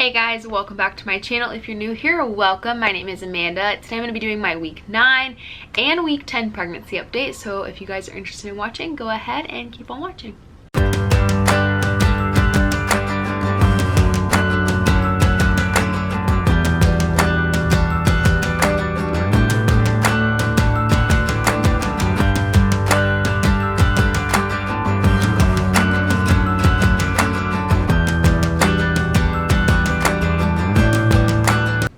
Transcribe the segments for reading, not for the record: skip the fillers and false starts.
Hey guys, welcome back to my channel. If you're new here, welcome. My name is Amanda. Today I'm going to be doing my week 9 and week 10 pregnancy update. So if you guys are interested in watching, go ahead and keep on watching.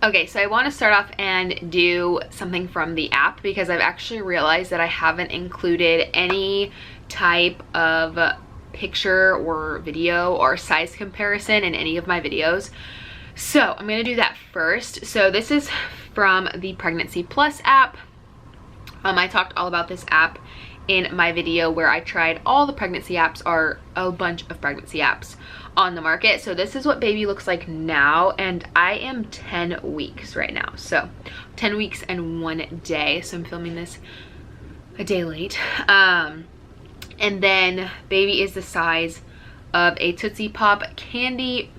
Okay, so I want to start off and do something from the app because I've actually realized that I haven't included any type of picture or video or size comparison in any of my videos. So I'm going to do that first. So this is from the Pregnancy Plus app. I talked all about this app in my video where I tried all the pregnancy apps, or a bunch of pregnancy apps on the market. So this is what baby looks like now, and I am 10 weeks right now. So 10 weeks and 1 day. So I'm filming this a day late. And then baby is the size of a Tootsie Pop candy,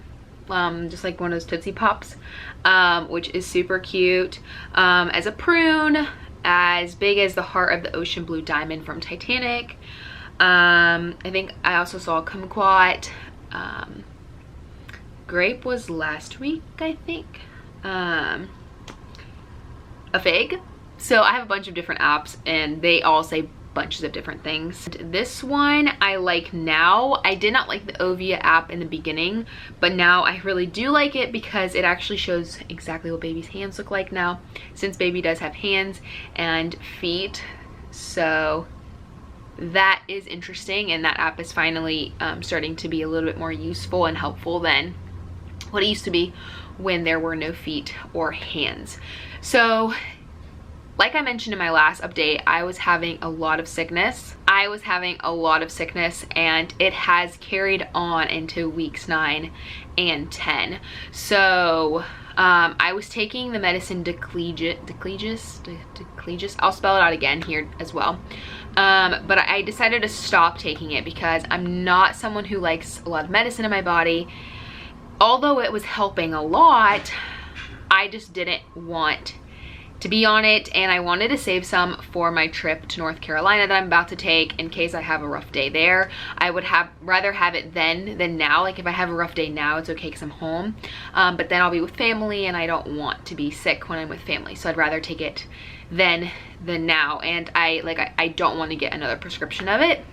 just like one of those Tootsie Pops, which is super cute. As a prune, as big as the heart of the ocean blue diamond from Titanic. I think I also saw a kumquat. Grape was last week, I think. A fig. So I have a bunch of different apps and they all say bunches of different things. This one I like now. I did not like the Ovia app in the beginning, but now I really do like it because it actually shows exactly what baby's hands look like now, since baby does have hands and feet. So that is interesting, and that app is finally starting to be a little bit more useful and helpful than what it used to be when there were no feet or hands. So like I mentioned in my last update, I was having a lot of sickness. And it has carried on into weeks 9 and 10. So I was taking the medicine Declegis. I'll spell it out again here as well. But I decided to stop taking it because I'm not someone who likes a lot of medicine in my body. Although it was helping a lot, I just didn't want to be on it, and I wanted to save some for my trip to North Carolina that I'm about to take in case I have a rough day there. I would rather have it then than now. Like if I have a rough day now, it's okay because I'm home, but then I'll be with family and I don't want to be sick when I'm with family, so I'd rather take it then than now. And I don't want to get another prescription of it.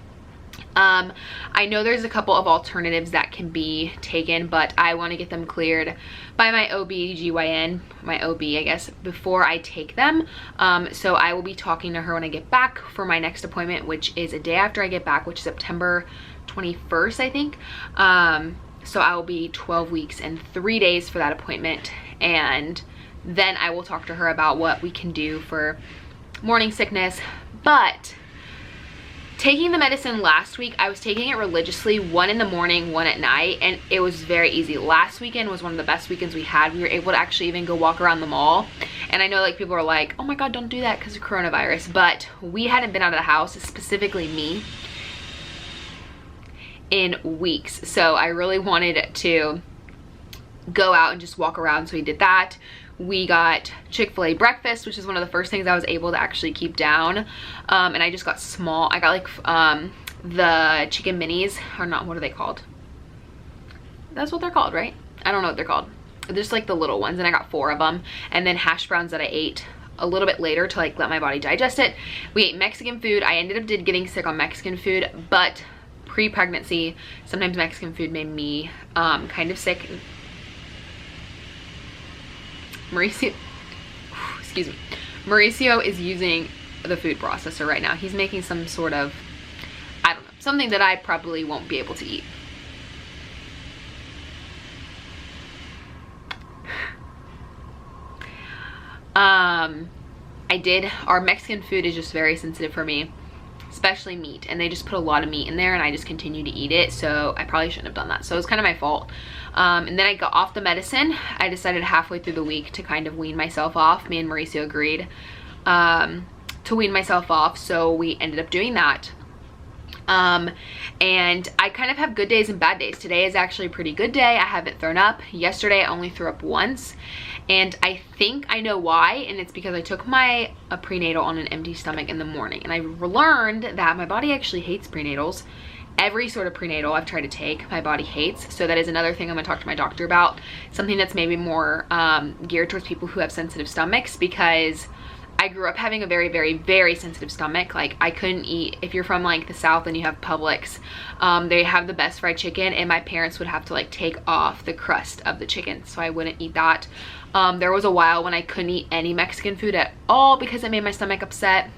I know there's a couple of alternatives that can be taken, but I want to get them cleared by my OB/GYN, my OB, I guess, before I take them. So I will be talking to her when I get back for my next appointment, which is a day after I get back, which is September 21st, I think. So I will be 12 weeks and 3 days for that appointment, and then I will talk to her about what we can do for morning sickness. But taking the medicine last week, I was taking it religiously, 1 in the morning, 1 at night, and it was very easy. Last weekend was one of the best weekends we had. We were able to actually even go walk around the mall. And I know like people are like, oh my god, don't do that because of coronavirus, but we hadn't been out of the house, specifically me, in weeks. So I really wanted to go out and just walk around, so we did that. We got Chick-fil-A breakfast, which is one of the first things I was able to actually keep down. And I just got small. I got like the chicken minis, or not, what are they called? That's what they're called, right? I don't know what they're called. They're just like the little ones, and I got 4 of them. And then hash browns that I ate a little bit later to like let my body digest it. We ate Mexican food. I ended up getting sick on Mexican food, but pre-pregnancy, sometimes Mexican food made me kind of sick. Mauricio is using the food processor right now. He's making some sort of, I don't know, something that I probably won't be able to eat. Our Mexican food is just very sensitive for me, especially meat, and they just put a lot of meat in there, and I just continue to eat it, so I probably shouldn't have done that. So it was kind of my fault. And then I got off the medicine. I decided halfway through the week to kind of wean myself off. Me and Mauricio agreed to wean myself off, so we ended up doing that. And I kind of have good days and bad days. Today is actually a pretty good day. I haven't thrown up. Yesterday I only threw up once, and I think I know why, and it's because I took my prenatal on an empty stomach in the morning, and I learned that my body actually hates prenatals. Every sort of prenatal I've tried to take, my body hates. So that is another thing I'm gonna talk to my doctor about, something that's maybe more geared towards people who have sensitive stomachs, because I grew up having a very, very, very sensitive stomach. Like, I couldn't eat, if you're from like the South and you have Publix, they have the best fried chicken, and my parents would have to like take off the crust of the chicken, so I wouldn't eat that. There was a while when I couldn't eat any Mexican food at all because it made my stomach upset.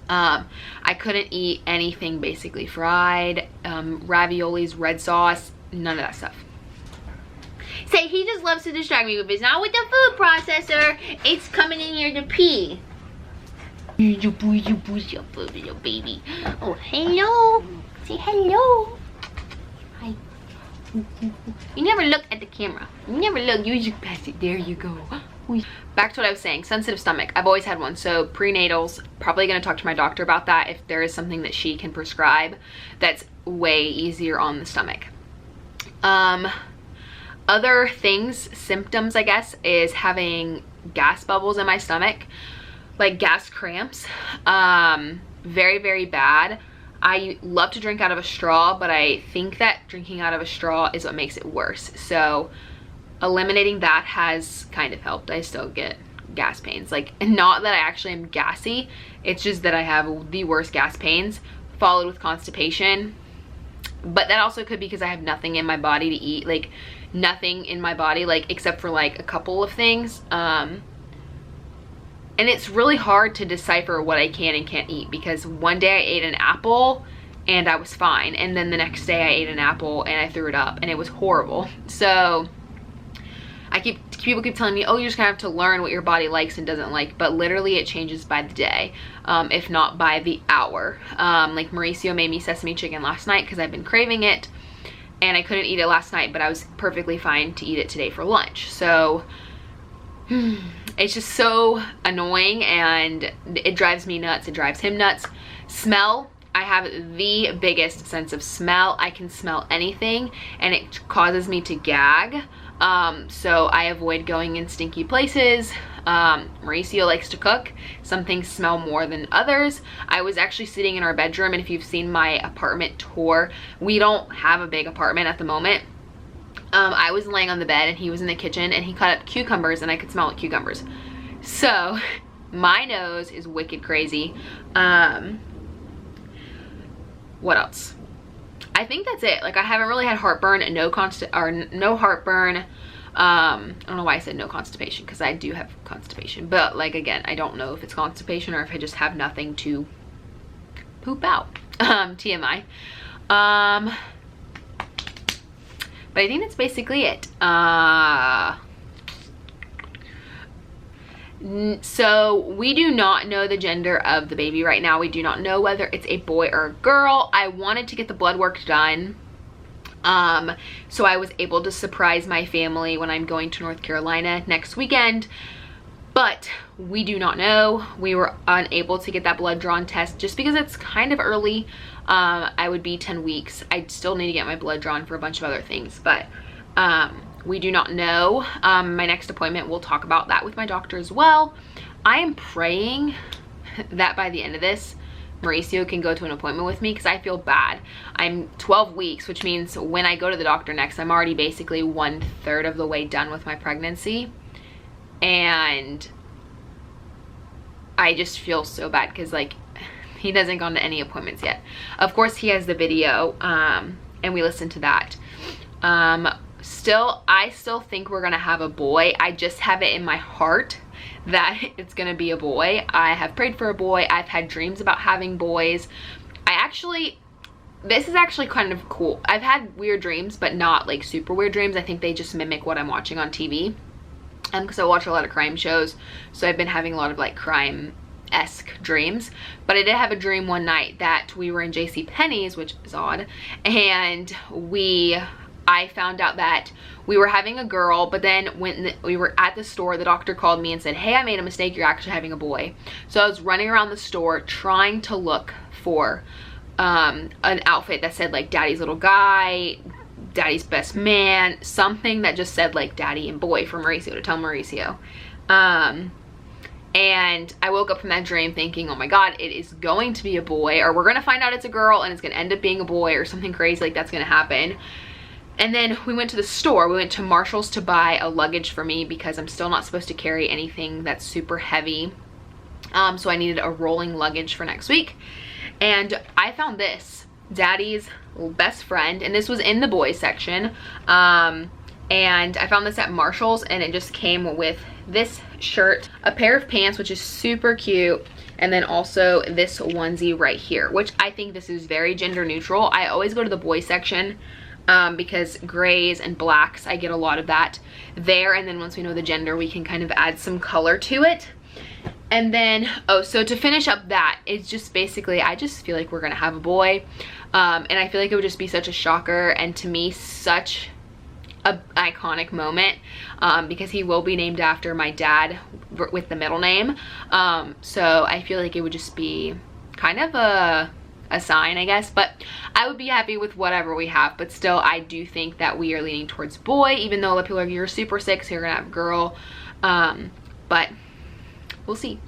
I couldn't eat anything basically fried, raviolis, red sauce, none of that stuff. Say, he just loves to distract me with this. Not with the food processor. It's coming in here to pee. You baby. Oh, hello. Say hello. Hi. You never look at the camera. You never look. You just pass it. There you go. Back to what I was saying. Sensitive stomach. I've always had one. So prenatals, probably going to talk to my doctor about that if there is something that she can prescribe that's way easier on the stomach. Other things, symptoms, I guess, is having gas bubbles in my stomach, like gas cramps. Very, very bad. I love to drink out of a straw, but I think that drinking out of a straw is what makes it worse. So eliminating that has kind of helped. I still get gas pains. Like, not that I actually am gassy, it's just that I have the worst gas pains, followed with constipation. But that also could be because I have nothing in my body to eat, like nothing in my body, like except for like a couple of things. And it's really hard to decipher what I can and can't eat, because one day I ate an apple and I was fine, and then the next day I ate an apple and I threw it up and it was horrible. So people keep telling me, oh, you're just gonna have to learn what your body likes and doesn't like, but literally it changes by the day, if not by the hour. Like Mauricio made me sesame chicken last night because I've been craving it, and I couldn't eat it last night, but I was perfectly fine to eat it today for lunch. So it's just so annoying, and it drives me nuts. It drives him nuts. Smell. I have the biggest sense of smell. I can smell anything, and it causes me to gag. So I avoid going in stinky places. Mauricio likes to cook. Some things smell more than others. I was actually sitting in our bedroom, and if you've seen my apartment tour, we don't have a big apartment at the moment. I was laying on the bed and he was in the kitchen, and he cut up cucumbers, and I could smell like cucumbers. So my nose is wicked crazy. What else? I think that's it. Like, I haven't really had heartburn, no heartburn. I don't know why I said no constipation, because I do have constipation, but like, again, I don't know if it's constipation or if I just have nothing to poop out. TMI. But I think that's basically it. So we do not know the gender of the baby right now. We do not know whether it's a boy or a girl. I wanted to get the blood work done, so I was able to surprise my family when I'm going to North Carolina next weekend, but we do not know. We were unable to get that blood drawn test just because it's kind of early. I would be 10 weeks. I'd still need to get my blood drawn for a bunch of other things, but we do not know. My next appointment, we'll talk about that with my doctor as well. I am praying that by the end of this, Mauricio can go to an appointment with me, because I feel bad. I'm 12 weeks, which means when I go to the doctor next, I'm already basically 1/3 of the way done with my pregnancy. And I just feel so bad because, like, he hasn't gone to any appointments yet. Of course, he has the video, and we listened to that. I still think we're gonna have a boy. I just have it in my heart that it's gonna be a boy. I have prayed for a boy. I've had dreams about having boys. This is actually kind of cool. I've had weird dreams, but not like super weird dreams. I think they just mimic what I'm watching on TV. Because I watch a lot of crime shows, so I've been having a lot of like crime-esque dreams. But I did have a dream one night that we were in JCPenney's, which is odd, and I found out that we were having a girl, but then when we were at the store, the doctor called me and said, hey, I made a mistake, you're actually having a boy. So I was running around the store trying to look for an outfit that said like daddy's little guy, daddy's best man, something that just said like daddy and boy for Mauricio, to tell Mauricio. And I woke up from that dream thinking, oh my god, it is going to be a boy, or we're gonna find out it's a girl and it's gonna end up being a boy, or something crazy like that's gonna happen. And then we went to the store. We went to Marshall's to buy a luggage for me because I'm still not supposed to carry anything that's super heavy. So I needed a rolling luggage for next week. And I found this, Daddy's Best Friend, and this was in the boys section. And I found this at Marshall's, and it just came with this shirt, a pair of pants, which is super cute, and then also this onesie right here, which I think this is very gender neutral. I always go to the boys section because grays and blacks, I get a lot of that there, and then once we know the gender, we can kind of add some color to it. And then, oh, so to finish up that, it's just basically, I just feel like we're gonna have a boy, and I feel like it would just be such a shocker, and to me, such a iconic moment, because he will be named after my dad with the middle name. So I feel like it would just be kind of a sign, I guess, but I would be happy with whatever we have. But still, I do think that we are leaning towards boy, even though people are like, you're super sick, so you're gonna have girl. But we'll see.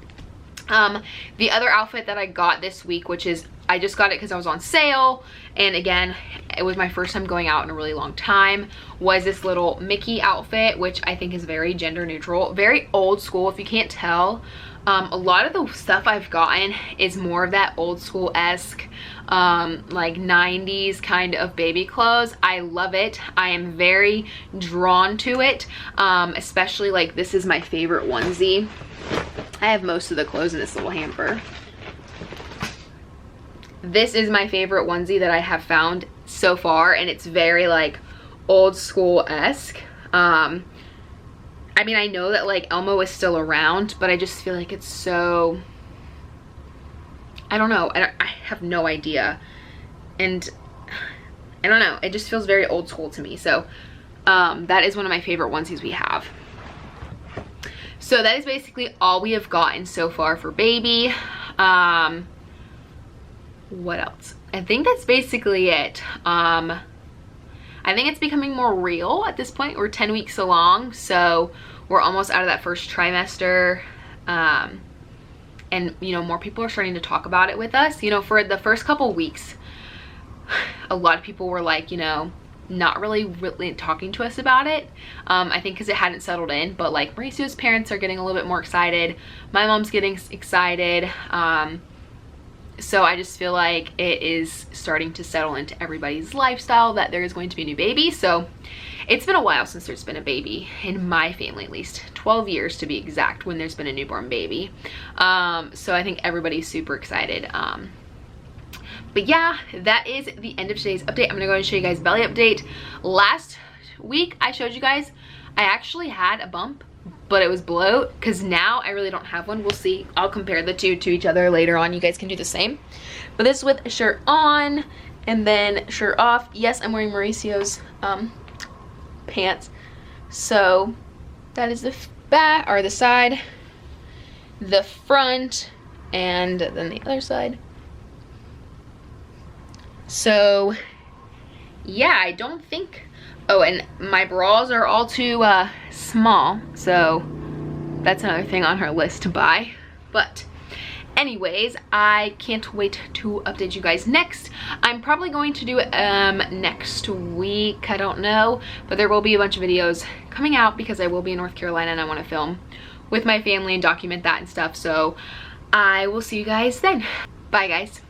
The other outfit that I got this week, which is, I just got it because I was on sale, and again, it was my first time going out in a really long time, was this little Mickey outfit, which I think is very gender neutral, very old school, if you can't tell. A lot of the stuff I've gotten is more of that old school-esque, like 90s kind of baby clothes. I love it. I am very drawn to it, especially like this is my favorite onesie. I have most of the clothes in this little hamper. This is my favorite onesie that I have found so far, and it's very like old school-esque. I mean, I know that like Elmo is still around, but I just feel like it's so, I don't know, I have no idea, and I don't know, it just feels very old school to me. So that is one of my favorite onesies we have. So that is basically all we have gotten so far for baby. What else? I think that's basically it. I think it's becoming more real at this point. We're 10 weeks along, so we're almost out of that first trimester. And you know, more people are starting to talk about it with us. You know, for the first couple weeks, a lot of people were like, you know, not really talking to us about it. I think because it hadn't settled in, but like Mauricio's parents are getting a little bit more excited. My mom's getting excited. So I just feel like it is starting to settle into everybody's lifestyle that there is going to be a new baby. So it's been a while since there's been a baby in my family, at least 12 years to be exact, when there's been a newborn baby. So I think everybody's super excited. But yeah, that is the end of today's update. I'm gonna go ahead and show you guys belly update. Last week I showed you guys I actually had a bump, but it was bloat, because now I really don't have one. We'll see. I'll compare the two to each other later on. You guys can do the same. But this with a shirt on and then shirt off. Yes, I'm wearing Mauricio's pants. So that is the back, or the side, the front, and then the other side. So yeah, I don't think, oh, and my bras are all too small, so that's another thing on her list to buy. But anyways, I can't wait to update you guys next. I'm probably going to do it next week, I don't know, but there will be a bunch of videos coming out because I will be in North Carolina and I want to film with my family and document that and stuff. So I will see you guys then. Bye guys.